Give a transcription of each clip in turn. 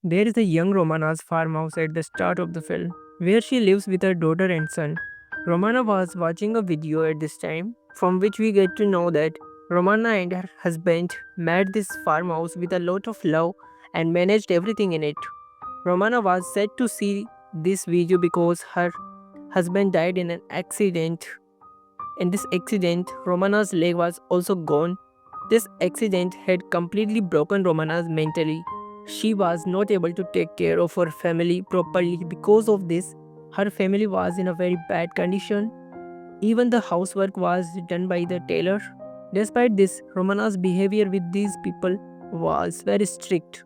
There is a young Romana's farmhouse at the start of the film, where she lives with her daughter and son. Romana was watching a video at this time, from which we get to know that Romana and her husband made this farmhouse with a lot of love and managed everything in it. Romana was sad to see this video because her husband died in an accident. In this accident, Romana's leg was also gone. This accident had completely broken Romana's mentally. She was not able to take care of her family properly because of this. Her family was in a very bad condition. Even the housework was done by the tailor. Despite this, Romana's behavior with these people was very strict.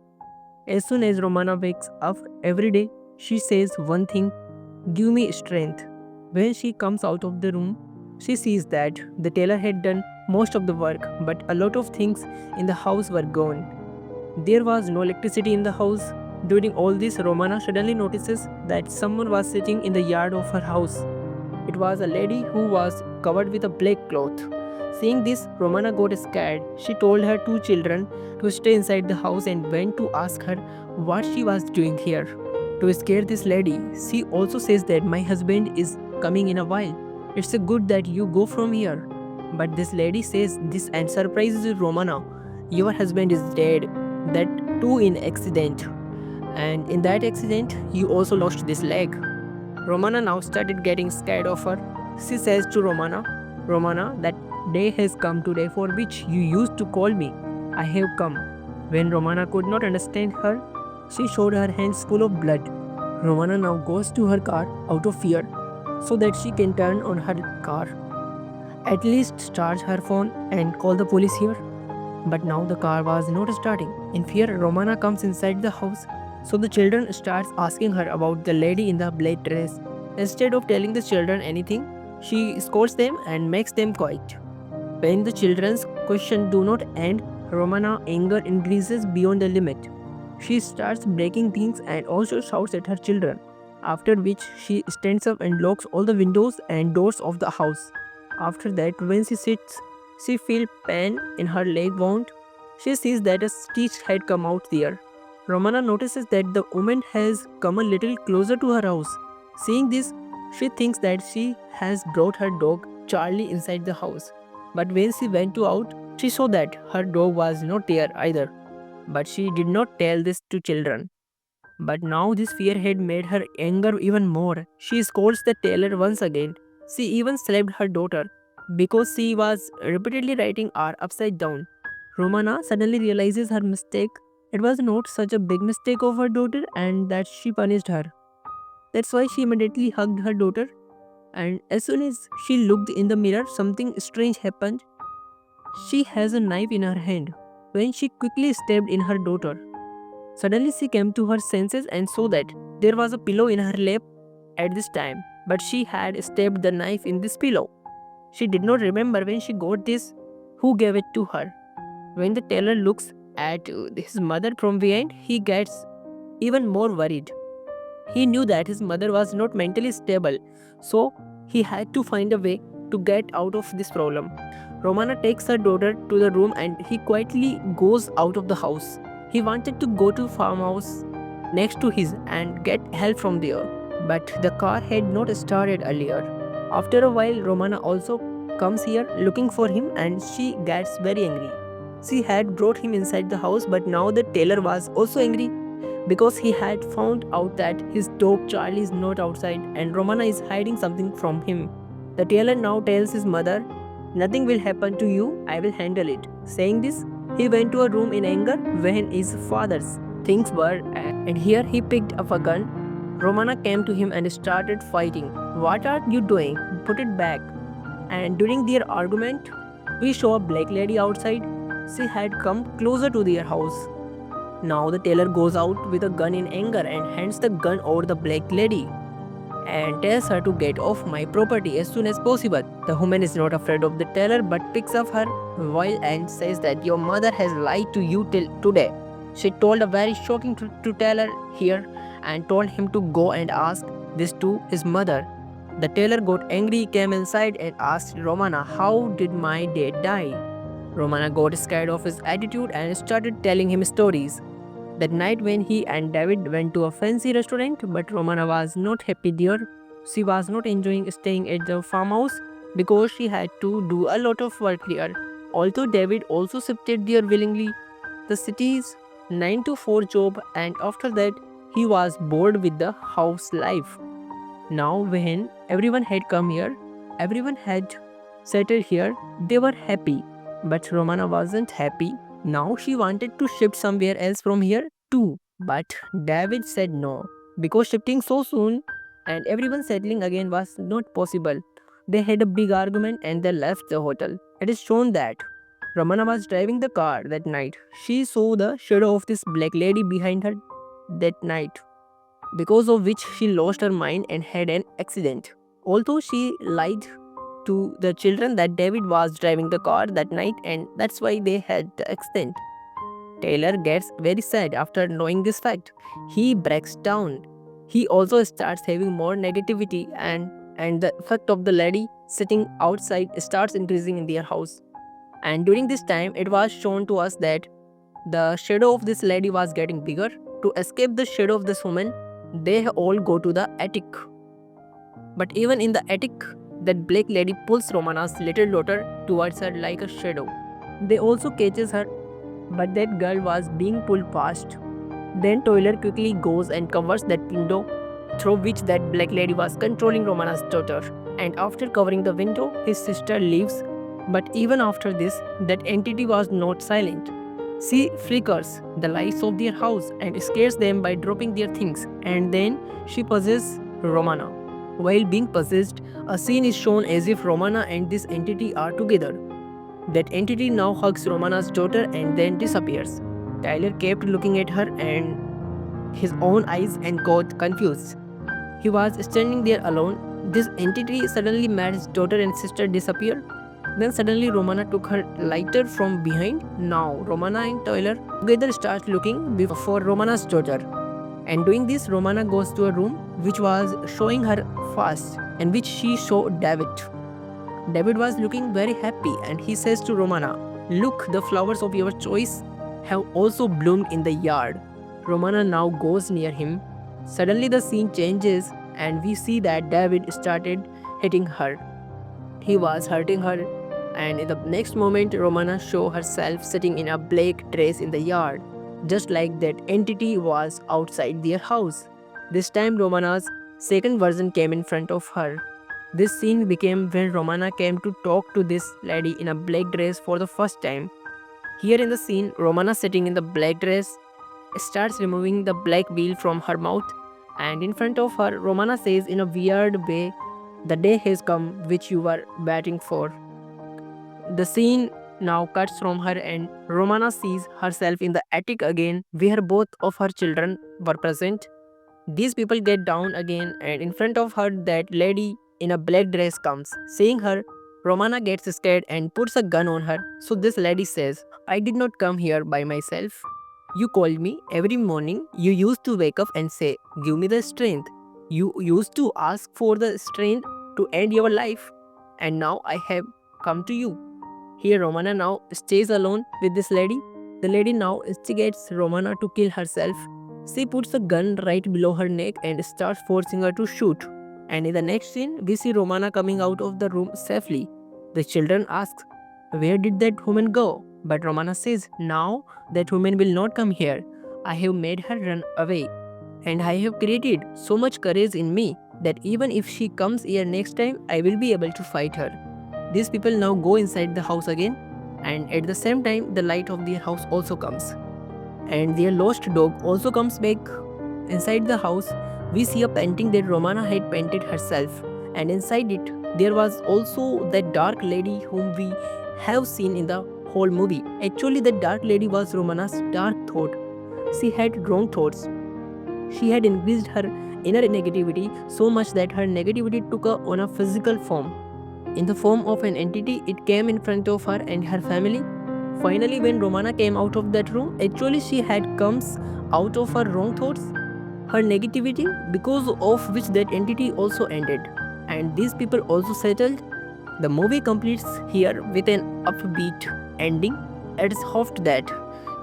As soon as Romana wakes up every day, she says one thing: give me strength. When she comes out of the room, she sees that the tailor had done most of the work, but a lot of things in the house were gone. There was no electricity in the house. During all this, Romana suddenly notices that someone was sitting in the yard of her house. It was a lady who was covered with a black cloth. Seeing this, Romana got scared. She told her two children to stay inside the house and went to ask her what she was doing here. To scare this lady, she also says that my husband is coming in a while. It's a good that you go from here. But this lady says this and surprises Romana. Your husband is dead. That too in accident. And in that accident, you also lost this leg. Romana now started getting scared of her. She says to Romana, that day has come today for which you used to call me. I have come. When Romana could not understand her, she showed her hands full of blood. Romana now goes to her car out of fear so that she can turn on her car. At least charge her phone and call the police here. But now the car was not starting. In fear, Romana comes inside the house. So the children starts asking her about the lady in the black dress. Instead of telling the children anything, she scolds them and makes them quiet. When the children's questions do not end, Romana's anger increases beyond the limit. She starts breaking things and also shouts at her children. After which she stands up and locks all the windows and doors of the house. After that, when she sits, she feels pain in her leg wound. She sees that a stitch had come out there. Romana notices that the woman has come a little closer to her house. Seeing this, she thinks that she has brought her dog Charlie inside the house. But when she went to out, she saw that her dog was not there either. But she did not tell this to children. But now this fear had made her anger even more. She scolds the tailor once again. She even slapped her daughter because she was repeatedly writing R upside down. Romana suddenly realizes her mistake. It was not such a big mistake of her daughter and that she punished her. That's why she immediately hugged her daughter. And as soon as she looked in the mirror, something strange happened. She has a knife in her hand. When she quickly stabbed in her daughter, suddenly she came to her senses and saw that there was a pillow in her lap at this time, but she had stabbed the knife in this pillow. She did not remember when she got this, who gave it to her. When the tailor looks at his mother from behind, he gets even more worried. He knew that his mother was not mentally stable, so he had to find a way to get out of this problem. Romana takes her daughter to the room and he quietly goes out of the house. He wanted to go to farmhouse next to his and get help from there, but the car had not started earlier. After a while, Romana also comes here looking for him and she gets very angry. She had brought him inside the house, but now the tailor was also angry because he had found out that his dog Charlie is not outside and Romana is hiding something from him. The tailor now tells his mother, nothing will happen to you, I will handle it. Saying this, he went to a room in anger when his father's things were at, and here he picked up a gun. Romana came to him and started fighting. What are you doing? Put it back. And during their argument, we saw a black lady outside. She had come closer to their house. Now the tailor goes out with a gun in anger and hands the gun over the black lady and tells her to get off my property as soon as possible. The woman is not afraid of the tailor but picks up her voice and says that your mother has lied to you till today. She told a very shocking truth to tailor here and told him to go and ask this to his mother. The tailor got angry, came inside and asked Romana, how did my dad die? Romana got scared of his attitude and started telling him stories. That night when he and David went to a fancy restaurant, but Romana was not happy there. She was not enjoying staying at the farmhouse because she had to do a lot of work there. Although David also shifted there willingly, the city's 9 to 4 job, and after that he was bored with the house life. Now when everyone had come here, everyone had settled here, they were happy. But Romana wasn't happy. Now she wanted to shift somewhere else from here too. But David said no, because shifting so soon and everyone settling again was not possible. They had a big argument and they left the hotel. It is shown that Romana was driving the car that night. She saw the shadow of this black lady behind her that night, because of which she lost her mind and had an accident. Although she lied to the children that David was driving the car that night and that's why they had the accident. Taylor gets very sad after knowing this fact. He breaks down. He also starts having more negativity, and the effect of the lady sitting outside starts increasing in their house. And during this time, it was shown to us that the shadow of this lady was getting bigger. To escape the shadow of this woman, they all go to the attic. But even in the attic, that black lady pulls Romana's little daughter towards her like a shadow. They also catches her, but that girl was being pulled past. Then Toiler quickly goes and covers that window through which that black lady was controlling Romana's daughter. And after covering the window, his sister leaves. But even after this, that entity was not silent. She flickers the lights of their house and scares them by dropping their things. And then she possesses Romana. While being possessed, a scene is shown as if Romana and this entity are together. That entity now hugs Romana's daughter and then disappears. Tyler kept looking at her and his own eyes and got confused. He was standing there alone. This entity suddenly made his daughter and sister disappear. Then suddenly Romana took her lighter from behind. Now Romana and Tyler together start looking for Romana's daughter. And doing this, Romana goes to a room which was showing her fast and which she showed David. David was looking very happy and he says to Romana, "Look, the flowers of your choice have also bloomed in the yard." Romana now goes near him. Suddenly the scene changes and we see that David started hitting her. He was hurting her, and in the next moment Romana show herself sitting in a black dress in the yard, just like that entity was outside their house. This time Romana's second version came in front of her. This scene became when Romana came to talk to this lady in a black dress for the first time. Here in the scene, Romana sitting in the black dress starts removing the black veil from her mouth, and in front of her, Romana says in a weird way, "The day has come which you were waiting for." The scene now cuts from her and Romana sees herself in the attic again where both of her children were present. These people get down again and in front of her that lady in a black dress comes. Seeing her, Romana gets scared and puts a gun on her. So this lady says, "I did not come here by myself. You called me every morning. You used to wake up and say, 'Give me the strength.' You used to ask for the strength to end your life. And now I have come to you." Here Romana now stays alone with this lady. The lady now instigates Romana to kill herself. She puts a gun right below her neck and starts forcing her to shoot. And in the next scene, we see Romana coming out of the room safely. The children ask, "Where did that woman go?" But Romana says, "Now that woman will not come here. I have made her run away. And I have created so much courage in me that even if she comes here next time, I will be able to fight her." These people now go inside the house again, and at the same time, the light of their house also comes. And their lost dog also comes back. Inside the house, we see a painting that Romana had painted herself, and inside it, there was also that dark lady whom we have seen in the whole movie. Actually, that dark lady was Romana's dark thought. She had wrong thoughts. She had increased her inner negativity so much that her negativity took on a physical form. In the form of an entity, it came in front of her and her family. Finally, when Romana came out of that room, actually she had comes out of her wrong thoughts, her negativity, because of which that entity also ended. And these people also settled. The movie completes here with an upbeat ending. It is hoped that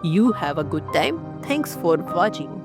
you have a good time. Thanks for watching.